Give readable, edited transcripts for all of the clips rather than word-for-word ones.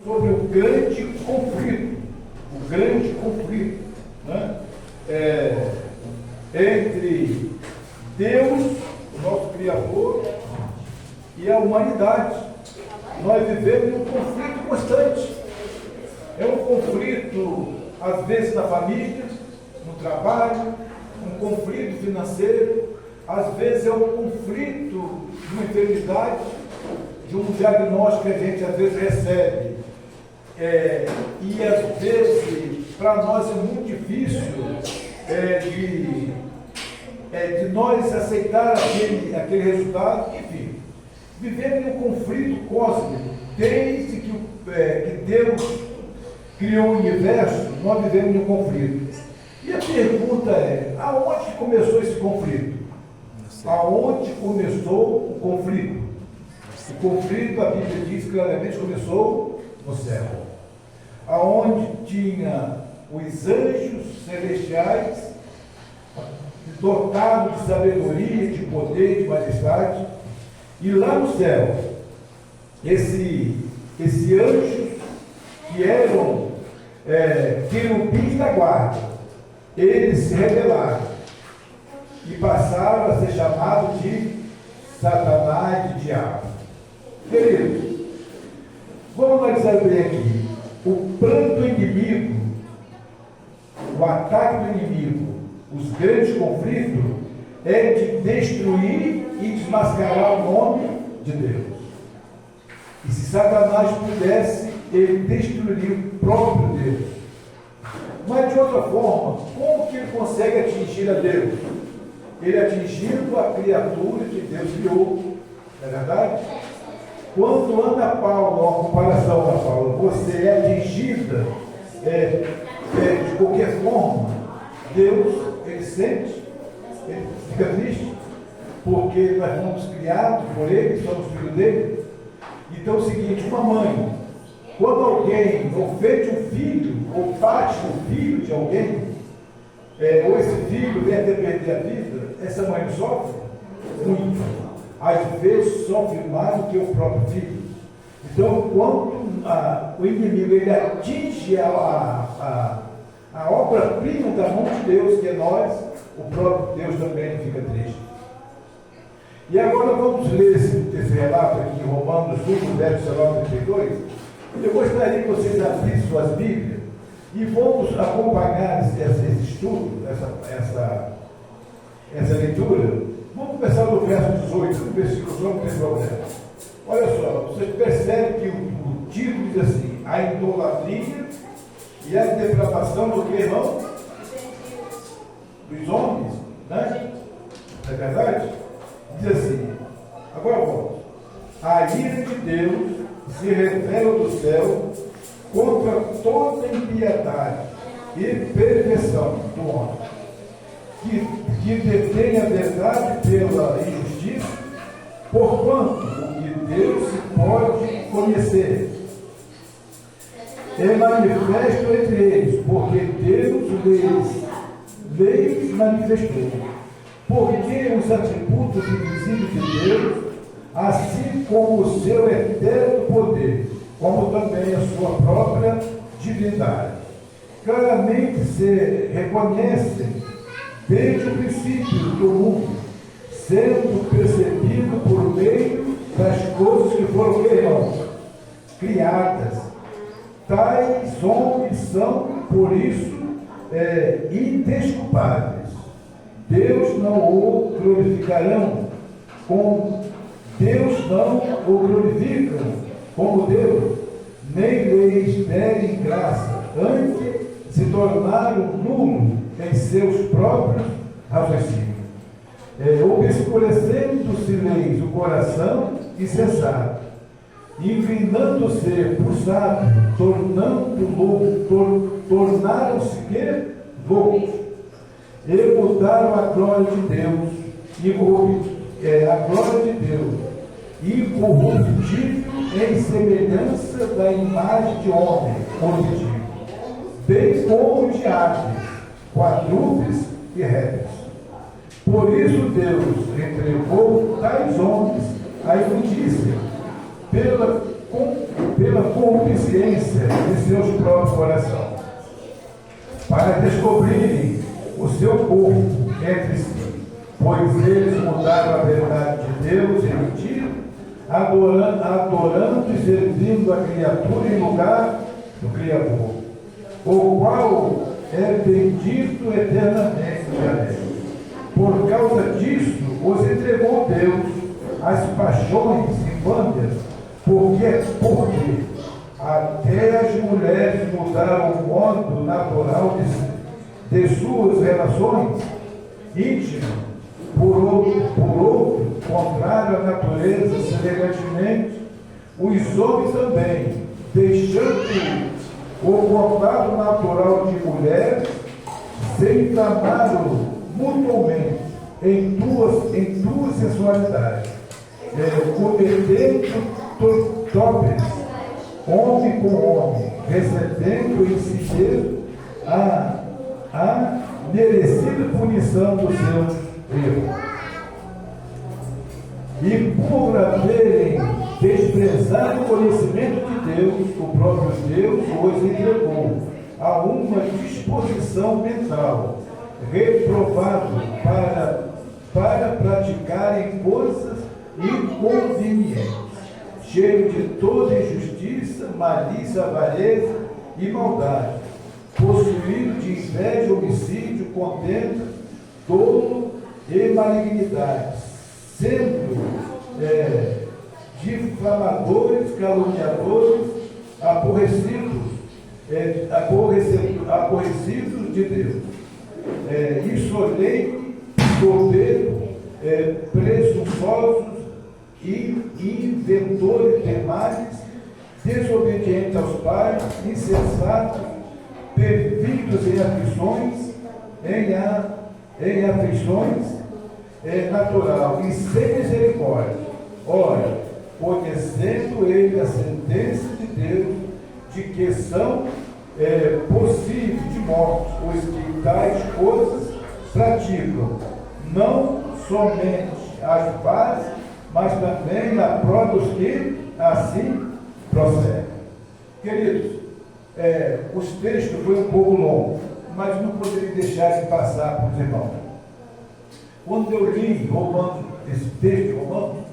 sobre o grande conflito, né? Entre Deus, o nosso Criador, e a humanidade. Nós vivemos um conflito constante. É um conflito, às vezes, na família, no trabalho, um conflito financeiro, às vezes é um conflito de uma enfermidade, de um diagnóstico que a gente às vezes recebe. E às vezes, para nós é muito difícil de nós aceitar aquele resultado. Enfim, vivemos em um conflito cósmico. Desde que Deus criou o universo, nós vivemos em um conflito. E a pergunta é, aonde começou esse conflito? Aonde começou o conflito? O conflito, a Bíblia diz claramente, começou no céu. Aonde tinha os anjos celestiais, dotados de sabedoria, de poder, de majestade, e lá no céu, esse anjos que eram querubins da guarda, eles se rebelaram e passaram a ser chamados de Satanás, de diabo. Queridos, vamos analisar bem aqui. O plano do inimigo, o ataque do inimigo, os grandes conflitos, é de destruir e desmascarar o nome de Deus. E se Satanás pudesse, ele destruiria o próprio Deus. Mas de outra forma, como que ele consegue atingir a Deus? Ele atingindo a criatura que Deus criou. Não é verdade? Quando anda Paulo, a comparação da Paulo, você é atingida de qualquer forma, Deus, ele sente, ele fica triste, porque nós fomos criados por ele, somos filhos dele. Então é o seguinte, uma mãe, quando alguém ofende um filho, ou bate o filho de alguém, ou esse filho vem até perder a vida, essa mãe não sofre? Muito. Às vezes sofre mais do que o próprio filho. Então, quando o inimigo ele atinge a obra-prima da mão de Deus, que é nós, o próprio Deus também fica triste. E agora vamos ler esse relato aqui em Romanos 1, verso 19 e 32. Eu gostaria que vocês abrissem suas Bíblias e vamos acompanhar esse estudo, essa leitura. Vamos começar no verso 18, no versículo só, não tem problema. Olha só, você percebe que o título diz assim: a idolatria e a depravação do que, irmão? Dos homens, né? Não é verdade? Diz assim, agora vamos. A ira de Deus se revela do céu contra toda impiedade e perversão do homem, que detém a verdade pela injustiça, porquanto o que Deus se pode conhecer é manifesto entre eles, porque Deus lhes manifestou. Porque os atributos invisíveis de Deus, assim como o seu eterno poder, como também a sua própria divindade, claramente se reconhecem desde o princípio do mundo, sendo percebido por meio das coisas que foram criadas. Tais homens são, por isso, indesculpáveis. Deus não o glorificarão como Deus não o glorificam como Deus, nem lhes derem graça, antes se tornaram nulos em seus próprios raciocínios, obscurecendo-se-lhes o coração insensato, inclinando-se por sábio, tornaram-se loucos, e mudaram a glória de Deus, incorruptível em semelhança da imagem de homem corruptível, bem como de aves, quadrúpedes e répteis. Por isso Deus entregou tais homens à imundícia, pela concupiscência de seus próprios corações, para descobrirem o seu corpo entre si, pois eles mudaram a verdade de Deus em mentira, adorando e servindo a criatura em lugar do Criador, o qual é bendito eternamente. Amém. Por causa disso, os entregou Deus às paixões infâmias, porque até as mulheres mudaram o modo natural de suas relações íntimas por outro, contrário à natureza, semelhantemente, os homens também, deixando o contato natural de mulheres, se inflamaram mutuamente em tua sensualidade, cometendo torpes, homem com homem, recebendo em si mesmo a merecida punição dos seus erros. E por haverem desprezado o conhecimento de Deus, o próprio Deus os entregou a uma disposição mental, reprovado para praticarem coisas inconvenientes, cheio de toda injustiça, malícia, avareza e maldade, possuído de inveja, homicídio, contenda, dolo e malignidade, sendo difamadores, caluniadores, aborrecidos de Deus, insolentes, soberbos, presunçosos e inventores de males, desobedientes aos pais, insensatos, perdidos em aflições natural e sem misericórdia. Ora, conhecendo ele a sentença de Deus, de que são possíveis de morte os que tais coisas praticam, não somente as fazem, mas também aprova os que assim procedem. Queridos, os textos foi um pouco longo, mas não poderia deixar de passar para os irmãos. Quando eu li esse texto de Romanos,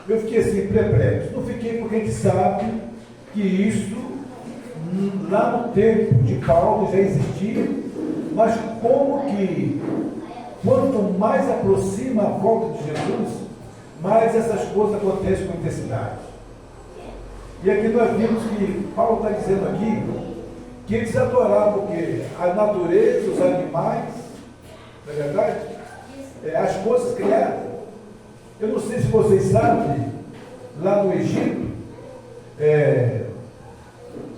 eu fiquei assim, perplexo. Não fiquei porque a gente sabe que isso, lá no tempo de Paulo, já existia, mas como que, quanto mais aproxima a volta de Jesus, mais essas coisas acontecem com intensidade. E aqui nós vimos que Paulo está dizendo aqui que eles adoravam porque a natureza, os animais, não é verdade? As coisas criadas. Eu não sei se vocês sabem, lá no Egito,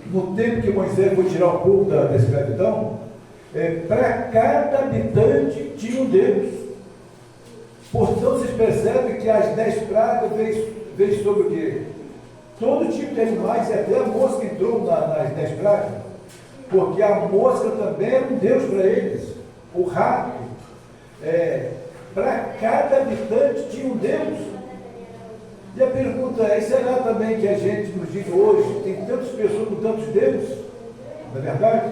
no tempo que Moisés foi tirar o povo da escravidão, para cada habitante tinha um Deus. Portanto, vocês percebem que as 10 pragas veio sobre o quê? Todo tipo de animais, e até a mosca entrou nas 10 pragas, porque a mosca também era um Deus para eles, o rato. Para cada habitante tinha um Deus. E a pergunta é, será também que a gente, nos dias de hoje, tem tantas pessoas com tantos deuses? Não é verdade?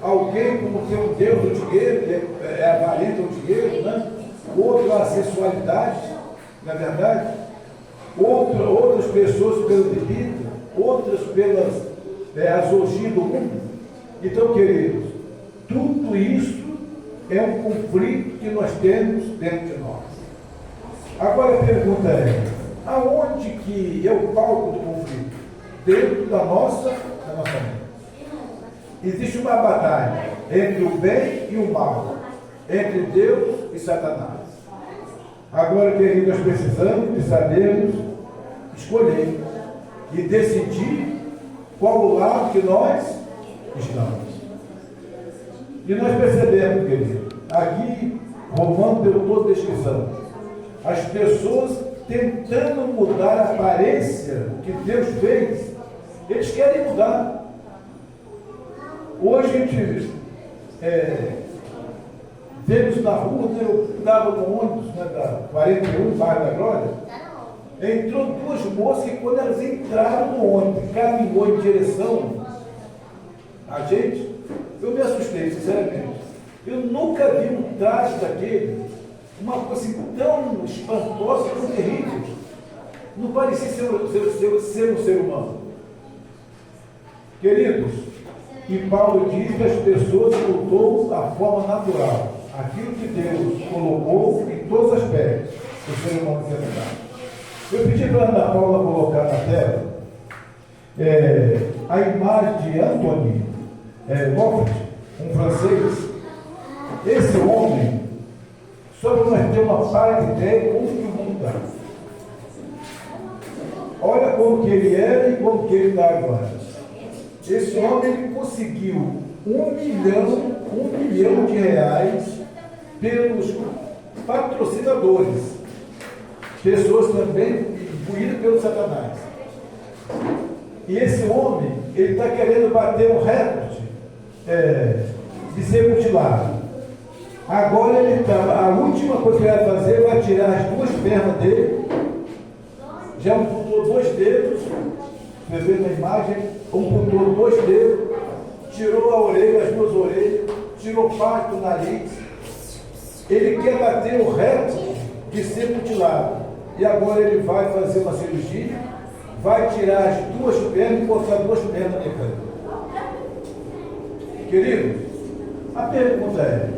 Alguém como tem um Deus do dinheiro, que é avarento ao dinheiro, né? Outro a sensualidade, não é verdade? Outras pessoas pela bebida, outras pelas as orgias do mundo. Então, queridos, tudo isso é um conflito que nós temos dentro de nós. Agora a pergunta é, aonde que é o palco do conflito? Dentro da nossa mente. Existe uma batalha entre o bem e o mal, entre Deus e Satanás. Agora, queridos, nós precisamos de sabermos escolher e decidir qual o lado que nós estamos. E nós percebemos, querido, aqui Romano deu toda a descrição. As pessoas tentando mudar a aparência que Deus fez, eles querem mudar. Hoje a gente vemos na rua, eu estava no ônibus, da 41, bairro da Glória, entrou duas moças que quando elas entraram no ônibus, caminhou em direção a gente, eu me assustei, sinceramente. Eu nunca vi um traje daquele, uma coisa assim tão espantosa, tão terrível. Não parecia ser um ser humano. Queridos, e Paulo diz que as pessoas lutou da forma natural. Aquilo que Deus colocou em todos os aspectos do ser humano ser humano. Eu pedi para a Ana Paula colocar na tela a imagem de Anthony Moffat, um francês. Esse homem, só para nós ter uma parte ideia como que o mundo está. Olha como que ele era e como que ele está agora. Esse homem ele conseguiu R$1 milhão de reais pelos patrocinadores, pessoas também imbuídas pelo Satanás. E esse homem, ele está querendo bater um recorde de ser mutilado. Agora ele está, a última coisa que ele vai fazer vai tirar as duas pernas dele, já amputou 2 dedos, você vê na imagem, amputou 2 dedos, tirou a orelha, as 2 orelhas, tirou parte do nariz. Ele quer bater o recorde de ser mutilado. E agora ele vai fazer uma cirurgia, vai tirar as 2 pernas e botar 2 pernas na minha frente. Querido, a pergunta é: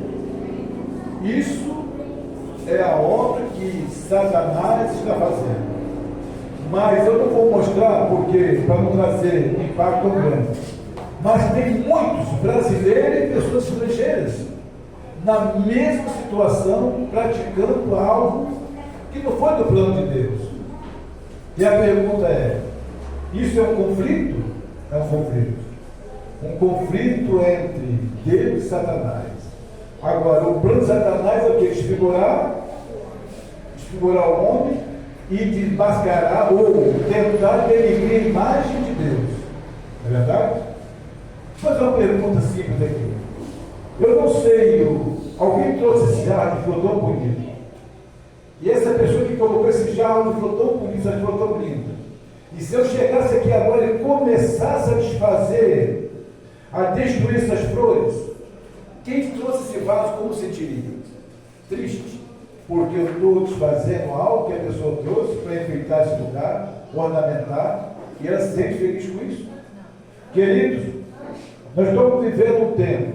isso é a obra que Satanás está fazendo. Mas eu não vou mostrar porque para não trazer impacto tão grande. Mas tem muitos brasileiros e pessoas estrangeiras na mesma situação, praticando algo que não foi do plano de Deus. E a pergunta é: isso é um conflito? É um conflito. Um conflito entre Deus e Satanás. Agora, o plano de Satanás é o que? Desfigurar o homem e desmascarar ou tentar denegrir a imagem de Deus. Não é verdade? Vou fazer uma pergunta simples aqui. Eu não sei, alguém trouxe esse jarro que ficou tão bonito. E essa pessoa que colocou esse jarro ficou tão bonito, ficou tão bonito. E se eu chegasse aqui agora e começasse a desfazer, a destruir essas flores, quem trouxe esse vaso como sentiria? Triste, porque eu estou desfazendo algo que a pessoa trouxe para enfeitar esse lugar, ornamentar, e ela se sente feliz com isso. Queridos, nós estamos vivendo um tempo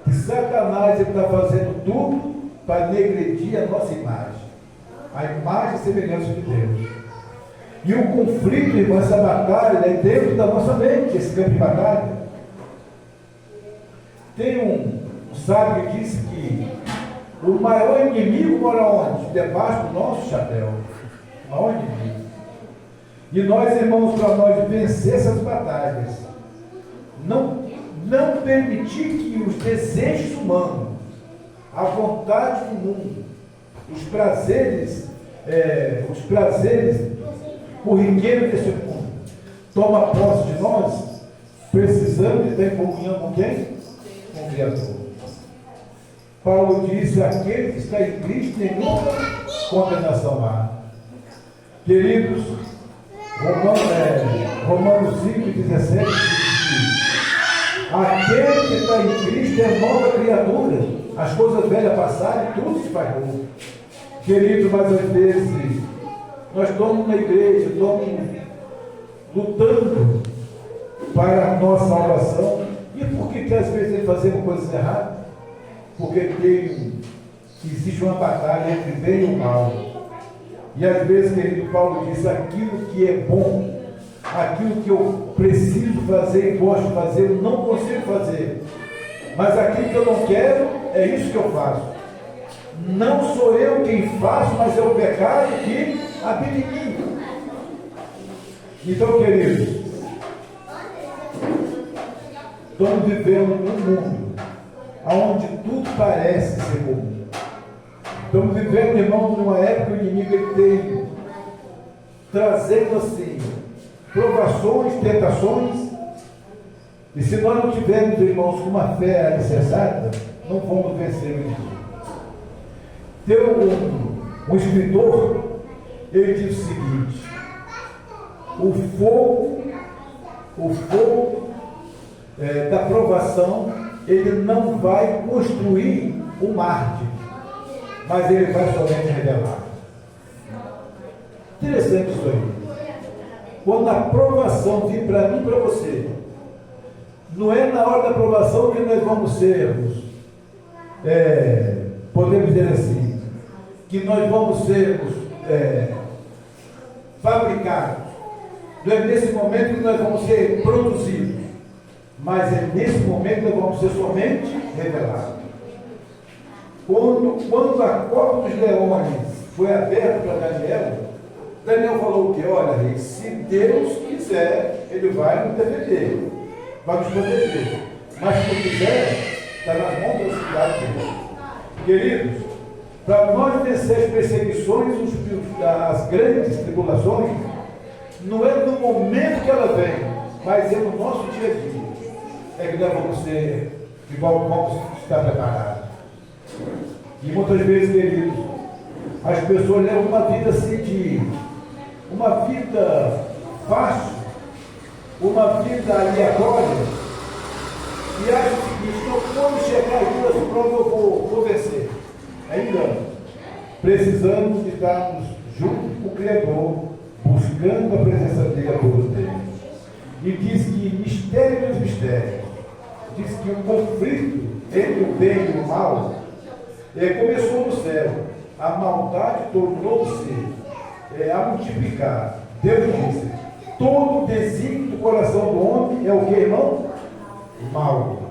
que Satanás está fazendo tudo para negredir a nossa imagem, a imagem e semelhança de Deus. E o conflito, irmão, essa batalha é dentro da nossa mente, esse campo de batalha. Tem um sábio que disse que o maior inimigo mora onde? Debaixo do nosso chapéu. O maior inimigo. E nós, irmãos, para nós vencer essas batalhas, não permitir que os desejos humanos, a vontade do mundo, os prazeres corriqueiros desse mundo, toma posse de nós, precisamos de ter comunhão com quem? Com o Criador. Paulo diz: aquele que está em Cristo, nenhuma condenação há. Queridos, Romanos 5,17 diz que aquele que está em Cristo é nova criatura, as coisas velhas passaram e tudo se faz novo. Querido, mas às vezes nós estamos na igreja, estamos lutando para a nossa salvação. E por que às vezes fazemos coisas erradas? Porque existe uma batalha entre bem e o mal. E às vezes, querido, Paulo diz: aquilo que é bom, aquilo que eu preciso fazer e gosto de fazer, eu não consigo fazer. Mas aquilo que eu não quero, é isso que eu faço. Não sou eu quem faço, mas é o pecado que habita em mim. Então, queridos, estamos vivendo num mundo onde tudo parece ser comum. Estamos vivendo, irmãos, numa época que o inimigo ele tem trazendo assim provações, tentações, e se nós não tivermos, irmãos, uma fé alicerçada, não vamos vencer o inimigo. Tem um escritor, ele diz o seguinte: o fogo da provação, ele não vai construir o mártir, mas ele vai somente revelar. Interessante isso aí. Quando a provação vir para mim e para você, não é na hora da provação que nós vamos sermos, podemos dizer assim, que nós vamos sermos fabricados. Não é nesse momento que nós vamos ser produzidos, mas é nesse momento que nós vamos ser somente revelados. Quando a cova dos leões foi aberta para Daniel falou o quê? Olha, rei, se Deus quiser, ele vai nos defender, vai nos proteger. Mas se não quiser, está nas mãos da cidade dele. Queridos, para nós vencer as perseguições, as grandes tribulações, não é no momento que ela vem, mas é no nosso dia a dia. É que nós vamos ser igual, vamos estar preparados. E muitas vezes, queridos, as pessoas levam uma vida assim uma vida fácil, uma vida aleatória, e acham o seguinte: então, quando chegar aqui nessa prova eu vou vencer. É engano. Precisamos estarmos junto com o Criador, buscando a presença dele a todo tempo. E diz que mistério dos mistérios, diz que o conflito entre o bem e o mal começou no céu. A maldade tornou-se a multiplicar. Deus disse: todo desígnio do coração do homem é o que, irmão? Mal.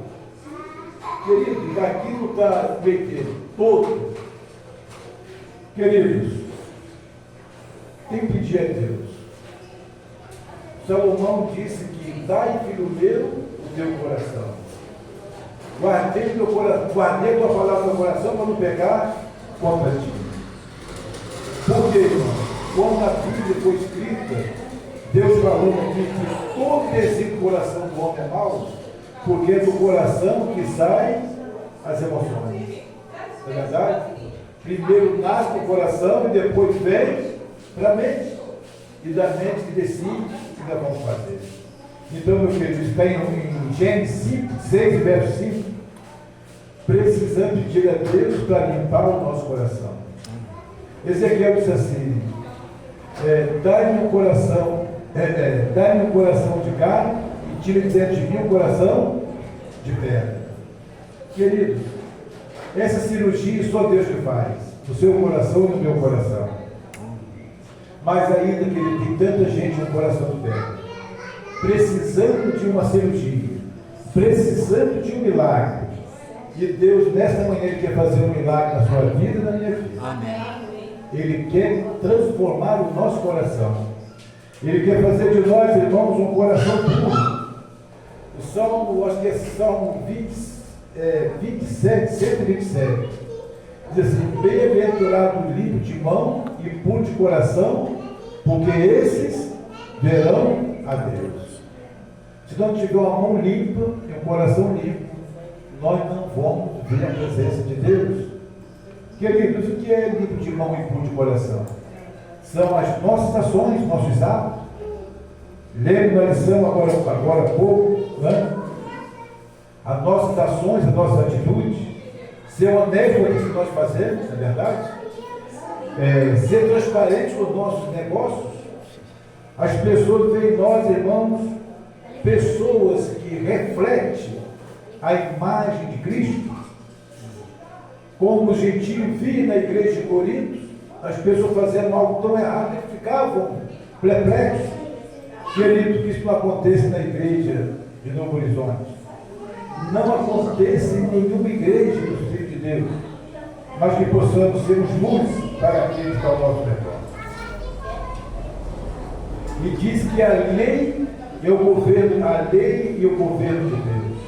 Querido, aqui não está meio todo. Queridos, tem que pedir a Deus. Salomão disse que dai, filho meu, o teu coração. Guardei a tua palavra no coração para não pecar contra ti. Por quê, irmão? Quando a Bíblia foi escrita, Deus falou aqui que todo desígnio do coração do homem é mau, porque é do coração que saem as emoções. Não é verdade? Primeiro nasce do coração e depois vem para a mente. E da mente que decide o que nós vamos fazer. Então, meu querido, está em Gênesis 6, verso 5. Precisamos pedir a Deus para limpar o nosso coração. Ezequiel disse assim: dai-me um coração, dai-me um coração de carne e tira de dentro de mim um coração de pedra. Queridos, essa cirurgia só Deus que faz, no seu coração e no meu coração. Mas ainda, querido, tem tanta gente no coração de pedra, precisando de uma cirurgia, precisando de um milagre. E Deus, nesta manhã, Ele quer fazer um milagre na sua vida e na minha vida. Amém. Ele quer transformar o nosso coração. Ele quer fazer de nós, irmãos, um coração puro. O Salmo, acho que é Salmo 27, 127. Diz assim: bem-aventurado o limpo de mão e puro de coração, porque esses verão a Deus. Se não tiver uma mão limpa e um coração limpo, nós não vamos ver a presença de Deus. Queridos, o que é limpo de mão e puro de coração? São as nossas ações, nossos atos. Lembra da lição agora há pouco, né? As nossas ações, as nossas atitudes, ser honesto com isso que nós fazemos, não é verdade? Ser transparente com os nossos negócios. As pessoas veem em nós, irmãos, pessoas que refletem a imagem de Cristo. Como os gentios viam na igreja de Corinto, as pessoas fazendo algo tão errado que ficavam perplexos. Querido, que isso não aconteça na igreja de Novo Horizonte. Não acontece em nenhuma igreja do Filho de Deus, mas que possamos ser luz para aqueles que estão ao nosso redor. E diz que a lei e o governo de Deus.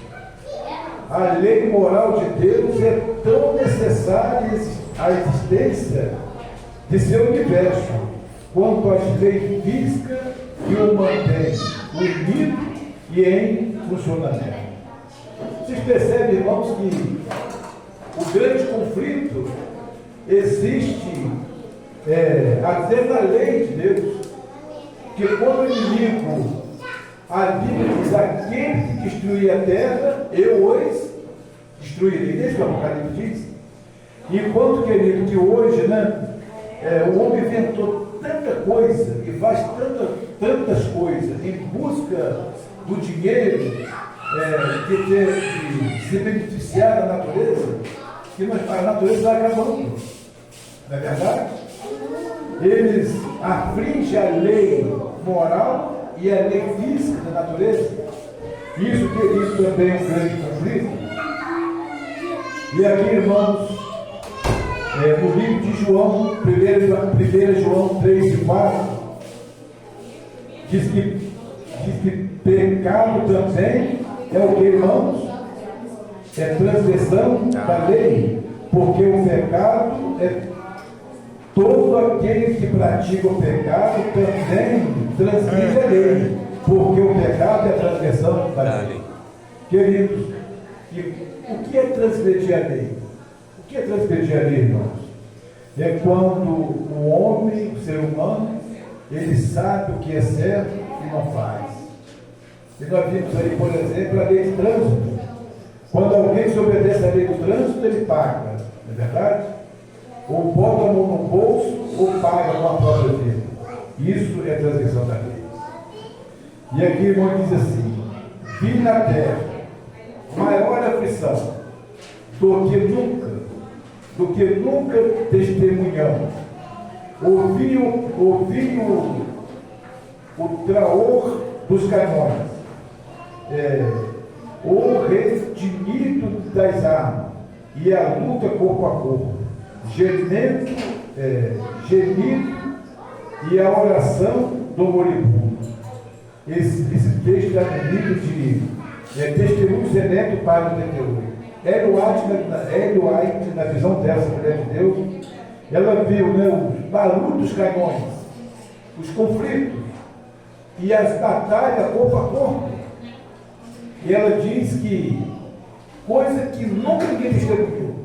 A lei moral de Deus é tão necessária à existência de seu universo, quanto as leis físicas que o mantêm unido e em funcionamento. Vocês percebem, irmãos, que o grande conflito existe até na lei de Deus. que quando o inimigo, a Bíblia diz, aquele que destruir a terra, eu os destruirei. Desde que o Apocalipse diz. Enquanto, querido, que hoje, né, o homem inventou tanta coisa e faz tantas coisas em busca do dinheiro, de se beneficiar da natureza, que a natureza vai acabando. Não é verdade? Eles afligem a lei moral e a lei física da natureza. Isso, querido, também é um grande conflito. E aqui, irmãos, no livro de João, 1 João 3:4, diz que pecado também é o que, irmãos? É transgressão da lei, porque o pecado é todo aquele que pratica o pecado também transgride a lei, porque o pecado é a transgressão da lei. Queridos, o que é transgredir a lei? O que é transgredir a lei, irmãos? É quando o homem, o ser humano, ele sabe o que é certo e não faz. E nós vimos aí, por exemplo, a lei de trânsito. Quando alguém desobedece à lei do trânsito, ele paga, não é verdade? Ou bota a mão no bolso, ou paga com a própria vida. Isso é transgressão da lei. E aqui, irmão, diz assim: vi na terra maior aflição do que nunca testemunhamos. Ouvi o traor dos canhões, o retinido das armas e a luta corpo a corpo, gemido e a oração do moribundo. Esse texto está no livro de Testemunho Seneto para o 88. Hélio White, na visão dessa mulher de Deus, ela viu, os barulhos dos canhões, os conflitos e as batalhas corpo a corpo. E ela diz que coisa que nunca ninguém testemunhou.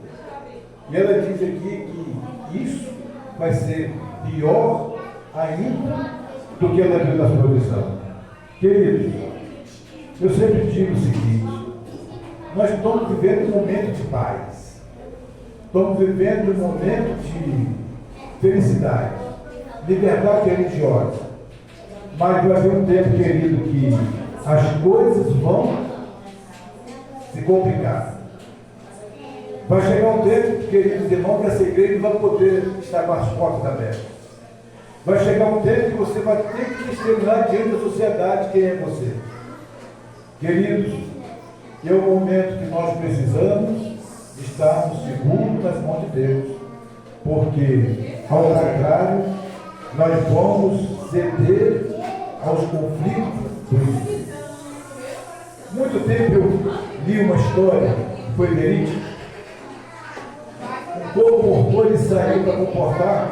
E ela diz aqui que isso vai ser pior ainda do que ela viu na sua visão. Queridos, eu sempre digo o seguinte: nós estamos vivendo um momento de paz, estamos vivendo um momento de felicidade, liberdade religiosa, mas vai haver um tempo, querido, que as coisas vão se complicar. Vai chegar um tempo, queridos irmãos, que essa igreja não vai poder estar com as portas abertas. Vai chegar um tempo que você vai ter que testemunhar diante da sociedade quem é você. Queridos, é o momento que nós precisamos estarmos seguros nas mãos de Deus, porque, ao contrário, nós vamos ceder aos conflitos do inimigo. Muito tempo eu li uma história que foi verídica. Um comportor, ele saiu para comportar.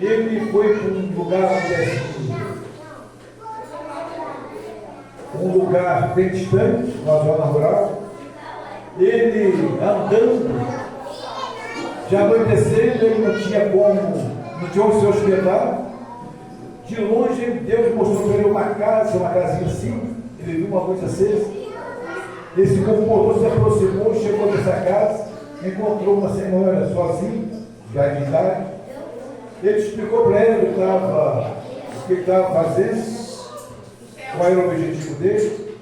Ele foi para um lugar bem distante, na zona rural. Ele andando, já anoitecendo, ele não tinha onde se hospedar. De longe, Deus mostrou para ele uma casinha assim. Ele viu uma luz acesa. Esse comportor se aproximou, chegou nessa casa, encontrou uma senhora sozinha, já de idade. Ele explicou para ela o que ele estava fazendo, qual era o objetivo dele.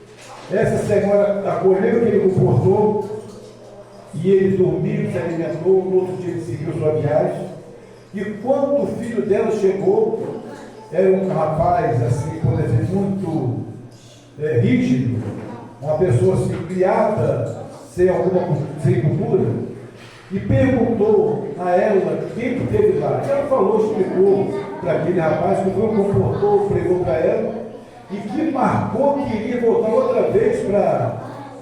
Essa senhora acolheu aquele comportou e ele dormiu, se alimentou. No outro dia ele seguiu sua viagem. E quando o filho dela chegou, era um rapaz assim, por exemplo, muito rígido, uma pessoa assim, criada sem cultura. E perguntou a ela quem que teve lá. Ela falou, explicou para aquele rapaz que foi um comportou, pregou para ela, e que marcou que iria voltar outra vez para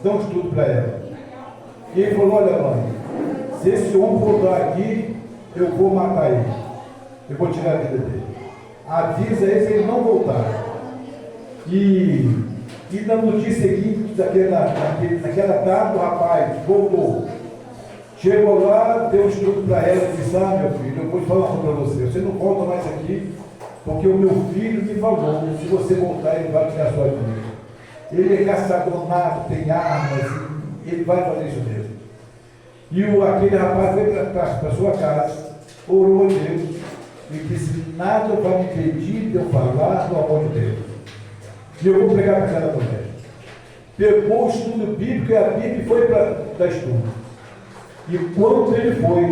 dar um estudo para ela. E ele falou: olha, mãe, se esse homem voltar aqui, eu vou matar ele, eu vou tirar a vida dele. Avisa ele se ele não voltar. E no dia seguinte, naquela tarde, o rapaz voltou. Chegou lá, deu um estudo para ela e disse: ah, meu filho, eu vou te falar uma coisa para você. Você não volta mais aqui, porque o meu filho me falou, se você voltar, ele vai tirar a sua vida. Ele é caçador nato, tem armas, ele vai fazer isso mesmo. E aquele rapaz veio para a sua casa, orou a Deus e disse: nada vai me impedir de eu falar do amor de Deus. E eu vou pregar para cada mulher. Pegou o estudo bíblico e a Bíblia foi para dar estudo. E quando ele foi,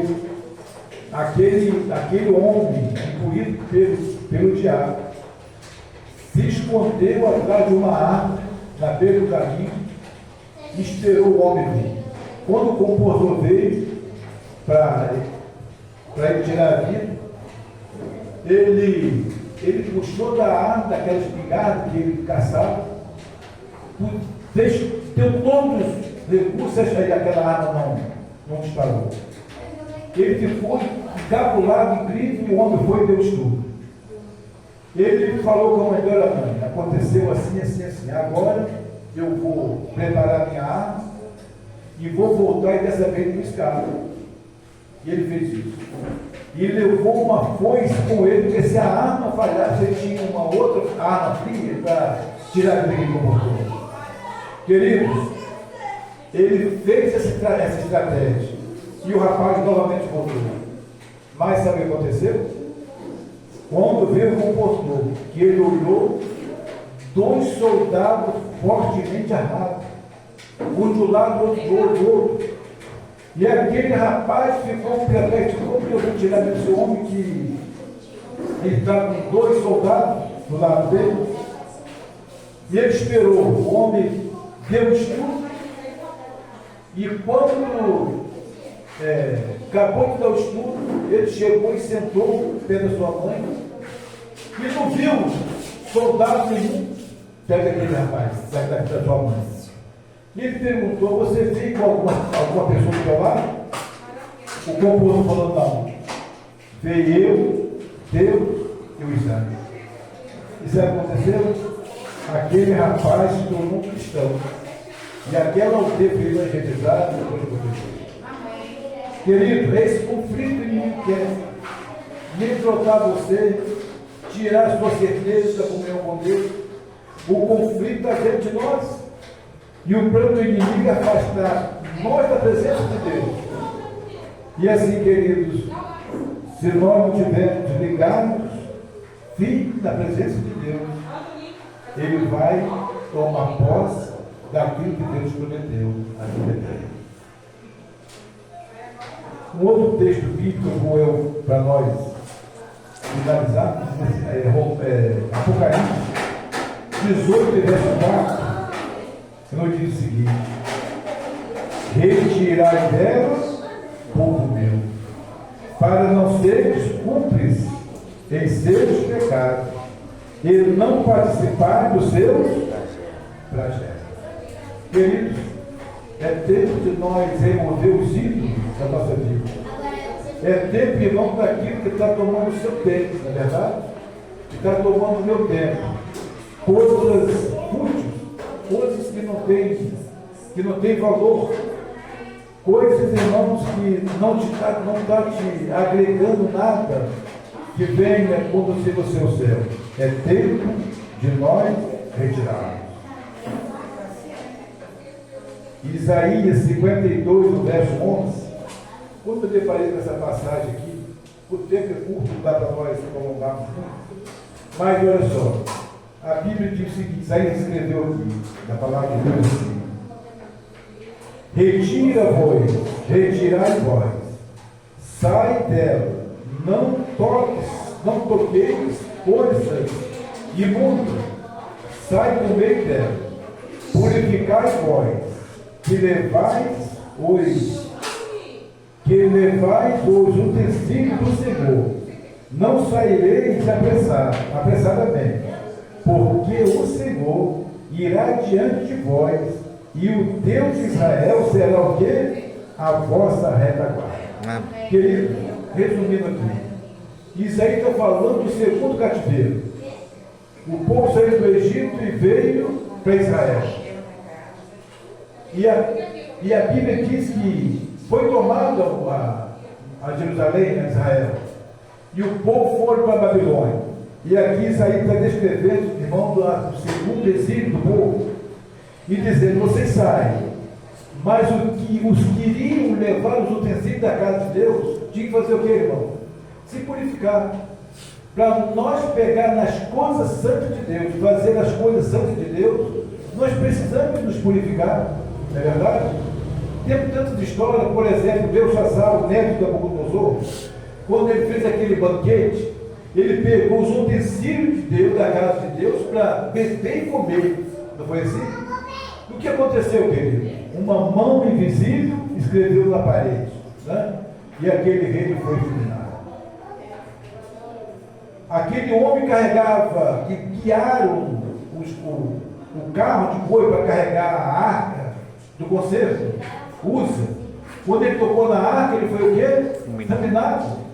aquele homem, imbuído pelo diabo, se escondeu atrás de uma árvore, na beira do caminho, e esperou o homem vir. Quando o compositor veio para ele tirar a vida, ele puxou da árvore, daquela espingarda que ele caçava, deu todos os recursos e aquela arma não disparou. Ele ficou encabulado, incrível, e o homem foi e deu estudo. Ele falou com a mãe: olha, mãe, aconteceu assim, assim, assim. Agora eu vou preparar minha arma e vou voltar e dessa vez no escada. E ele fez isso. E levou uma foice com ele, porque se a arma falhasse, ele tinha uma outra arma fria para tirar aquele comportamento. Queridos, ele fez essa estratégia e o rapaz novamente voltou. Mas sabe o que aconteceu? Quando veio o comportou, que ele olhou, 2 soldados fortemente armados, um do lado, outro do outro. E aquele rapaz ficou perplexo: como que eu vou tirar desse homem que ele está com 2 soldados do lado dele? E ele esperou, o homem deu estudo, e quando acabou de dar o estudo, ele chegou e sentou perto da sua mãe, e não viu soldado nenhum perto daquele rapaz, da sua mãe. E ele perguntou: você veio com alguma pessoa do seu lado? O compositor falou: não. Veio eu, Deus e o exame. E sabe o que aconteceu? Aquele rapaz se tornou um cristão. E aquela aldeia foi evangelizada depois do aconteceu. Querido, esse conflito inimigo quer derrotar você, tirar a sua certeza da comunhão com Deus. O conflito está dentro de nós. E o plano do inimigo é afastar nós da presença de Deus. E assim, queridos, se nós não tivermos ligados, firmes na presença de Deus, ele vai tomar posse daquilo que Deus prometeu a vida dele. Um outro texto bíblico como eu, para nós finalizarmos, Apocalipse 18, verso 4, nos diz o seguinte: retirai delas, povo meu, para não seres cúmplices em seus pecados, e não participarem dos seus flagelos. Queridos, é tempo de nós remover os ídolos da nossa vida. É tempo, irmão, daquilo que está tomando o seu tempo, não é verdade? Que está tomando o meu tempo. Coisas fúteis, coisas que não tem valor, coisas, irmãos, que não está te agregando nada que venha conduzir você ao céu. É tempo de nós retirarmos. Isaías 52, no verso 11. Quando eu deparei com essa passagem aqui, o tempo é curto, não dá para nós prolongarmos muito. Mas olha só, a Bíblia diz o seguinte: Isaías escreveu aqui, na palavra de Deus assim: retirai vós, sai dela, não toqueis coisas imundas, sai do meio dela, purificai vós, que levais os utensílios do Senhor, não saireis apressadamente, porque o Senhor irá diante de vós, e o Deus de Israel será o quê? A vossa retaguarda. Querido, resumindo aqui, isso aí está falando do segundo cativeiro. O povo saiu do Egito e veio para Israel. E a Bíblia diz que foi tomada a Jerusalém, a Israel, e o povo foi para a Babilônia. E aqui Isaías está descrevendo, irmão, do segundo exílio do povo, e dizendo: vocês saem, mas os que iriam levar os utensílios da casa de Deus, tinham que fazer o que, irmão? Se purificar. Para nós pegar nas coisas santas de Deus, fazer as coisas santas de Deus, nós precisamos nos purificar, não é verdade? Temos tantas histórias, por exemplo, Belshazzar, o neto de Nabucodonosor, quando ele fez aquele banquete, ele pegou os utensílios de Deus, da casa de Deus, para beber e comer. Não foi assim? O que aconteceu, querido? Uma mão invisível escreveu na parede, né? E aquele rei foi fulminado. Aquele homem carregava, que guiaram o carro de boi para carregar a arca do concerto, usa. Quando ele tocou na arca, ele foi o quê? Fulminado.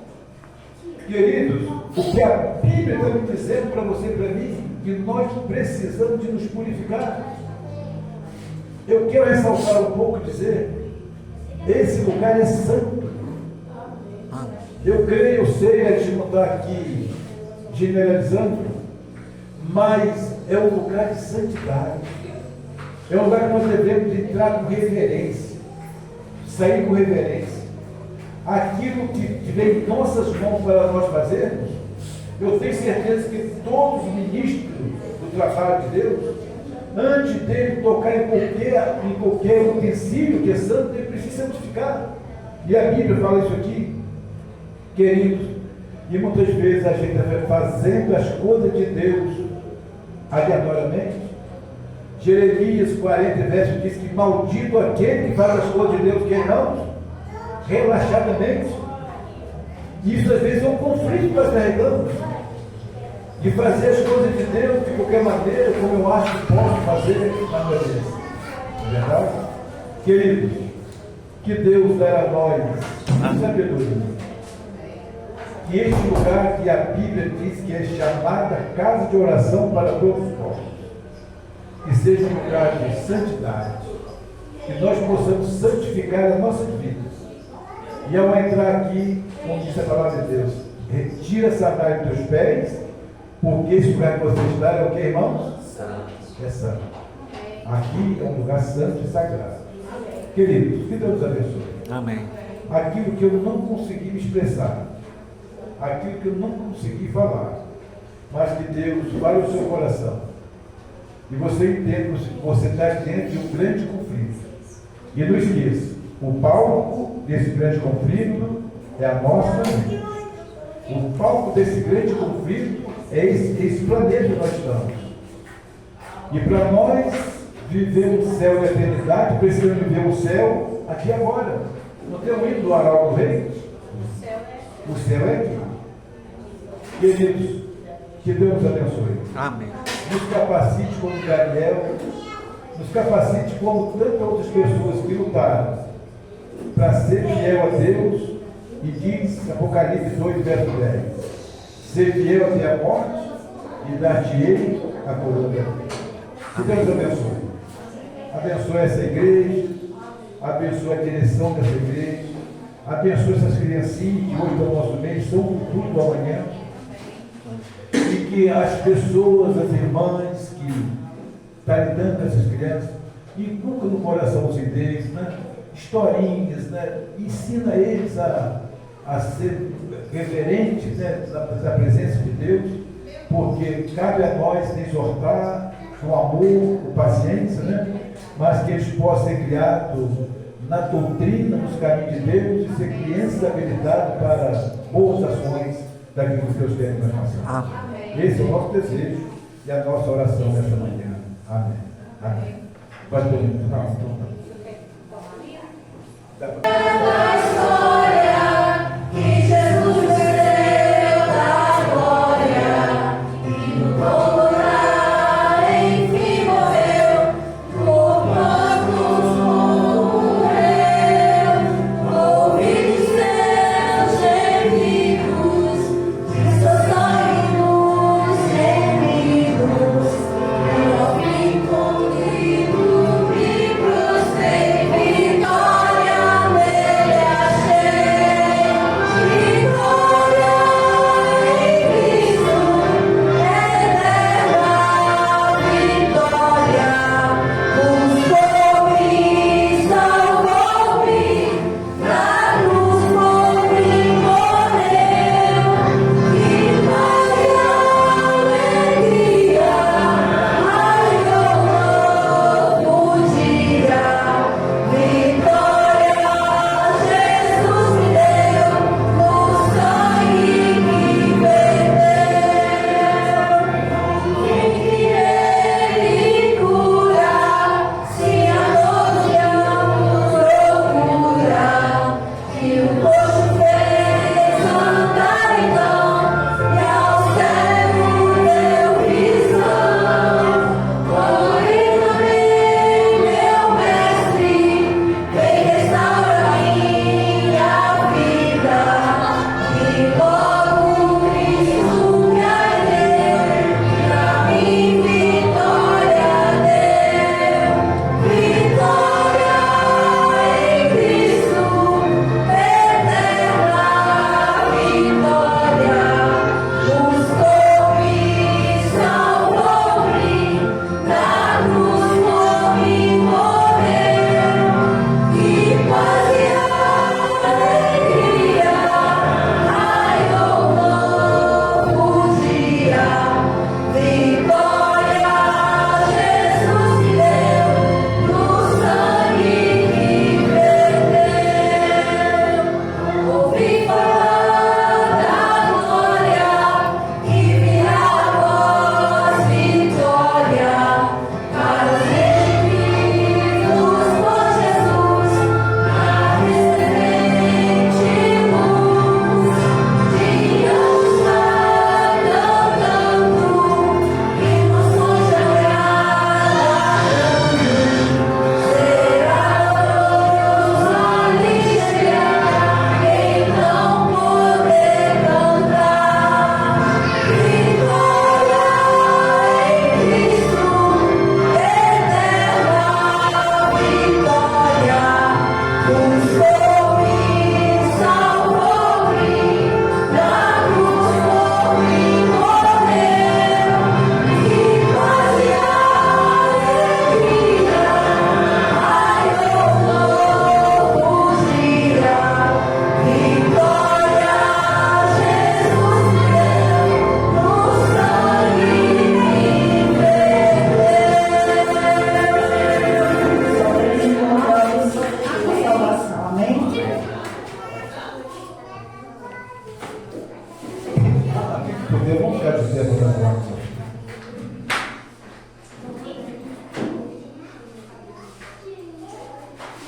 Queridos, o que a Bíblia está me dizendo para você e para mim, que nós precisamos de nos purificar. Eu quero ressaltar um pouco e dizer: esse lugar é santo. Eu creio, eu sei, a gente não está aqui generalizando, mas é um lugar de santidade. É um lugar que nós devemos entrar com reverência, sair com reverência. Aquilo que vem em nossas mãos para nós fazermos, eu tenho certeza que todos os ministros do trabalho de Deus, antes dele tocar em qualquer utensílio que é santo, ele precisa santificar. E a Bíblia fala isso aqui, queridos. E muitas vezes a gente está fazendo as coisas de Deus aleatoriamente. Jeremias 40, verso diz que maldito aquele que faz as coisas de Deus, que não, relaxadamente. Isso às vezes é um conflito que nós carregamos, de fazer as coisas de Deus de qualquer maneira, como eu acho que posso fazer na minha vida. Não é verdade? Queridos, que Deus dê a nós sabedoria. Que este lugar que a Bíblia diz que é chamada casa de oração para todos os povos, que seja um lugar de santidade, que nós possamos santificar as nossas vidas. E ao entrar aqui, como diz a palavra de Deus, retira a sandália dos teus pés, porque esse lugar que você está é o que, irmãos? É santo. Aqui é um lugar santo e sagrado. Queridos, que Deus abençoe. Amém. Aquilo que eu não consegui me expressar, aquilo que eu não consegui falar, mas que Deus fale o seu coração, e você entenda que você está dentro de um grande conflito. E não esqueça, o palco desse grande conflito é a nossa mente. O palco desse grande conflito é esse planeta que nós estamos. E para nós viver o céu da eternidade, precisamos viver o céu aqui e agora. Não temos ido do Arauto do Rei? O céu é aqui. Queridos, que Deus nos abençoe. Amém. Nos capacite como Daniel, nos capacite como tantas outras pessoas que lutaram para ser fiel a Deus. E diz Apocalipse 2, verso 10: ser fiel até a morte e dar-te-ei a coroa da vida. Que Deus abençoe. Abençoe essa igreja, abençoe a direção dessa igreja, abençoe essas criancinhas que hoje estão no nosso meio, são o futuro do amanhã. E que as pessoas, as irmãs que estão lidando com essas crianças, e nunca no coraçãozinho deles, né? Historinhas, né? Ensina eles a ser reverentes, né? da presença de Deus, porque cabe a nós exortar com amor, com paciência, né? Mas que eles possam ser criados na doutrina, nos caminhos de Deus, e ser crianças habilitadas para boas ações daquilo que Deus tem para nós. Esse é o nosso desejo e a nossa oração nesta manhã. Amém. Amém. Vai todo mundo. Não. Que Jesus deu da glória e no lugar em que morreu, por quantos morreu, ouvi dos seus gemidos, de seus olhos gemidos, eu vim contigo, me prostrei vitoriamente.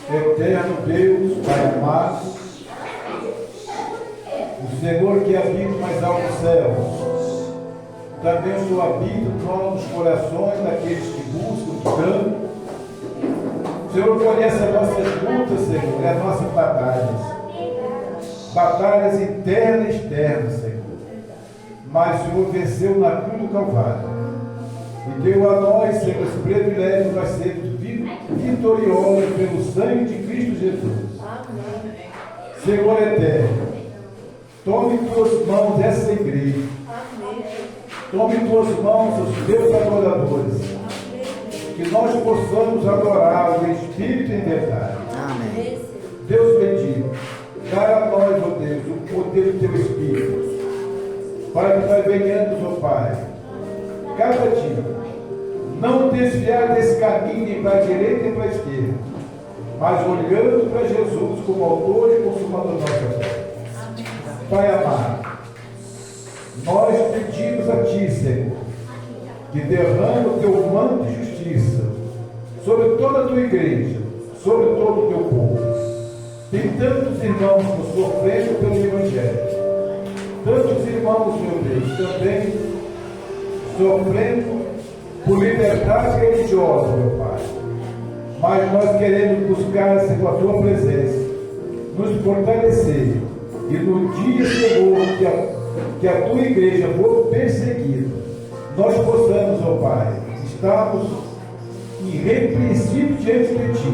Eterno Deus, Pai amado, o Senhor que habita no mais altos céus, também o Senhor habita nos corações daqueles que buscam, que clamam. O Senhor conhece as nossas lutas, Senhor, e as nossas batalhas. Batalhas internas e externas, Senhor. Mas o Senhor venceu na cruz do Calvário. E deu a nós, Senhor, esse privilégio de nós sermos vitoriosos pelo sangue de Cristo Jesus. Senhor eterno, tome em tuas mãos essa igreja. Tome em tuas mãos os teus adoradores. Que nós possamos adorar o Espírito em verdade. Amém. Deus bendito, dá a nós, ó Deus, o poder do teu Espírito, para que nós venhamos, ó Pai, cada dia, não desviar desse caminho nem para a direita nem para a esquerda, mas olhando para Jesus como autor e consumador da nossa fé. Pai amado, nós pedimos a Ti, Senhor, que derrame o Teu manto de justiça sobre toda a Tua igreja, sobre todo o Teu povo. Tem tantos irmãos sofrendo pelo Evangelho, tantos irmãos, meu Deus, também sofrendo por liberdade religiosa, meu Pai. Mas nós queremos buscar, Senhor, a Tua presença, nos fortalecer, e no dia, Senhor, que a Tua igreja for perseguida, nós possamos, ó Pai, estarmos irrepreensíveis diante de Ti,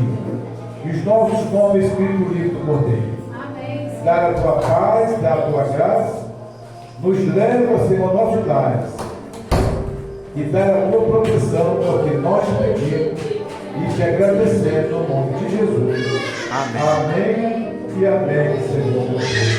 e os nossos nomes escritos no livro do Cordeiro. Dar a Tua paz, dar a Tua graça, nos leva, Senhor, a nossos lares, e dar a Tua proteção, porque nós pedimos e te agradecemos no nome de Jesus. Amém. Amém e amém, Senhor.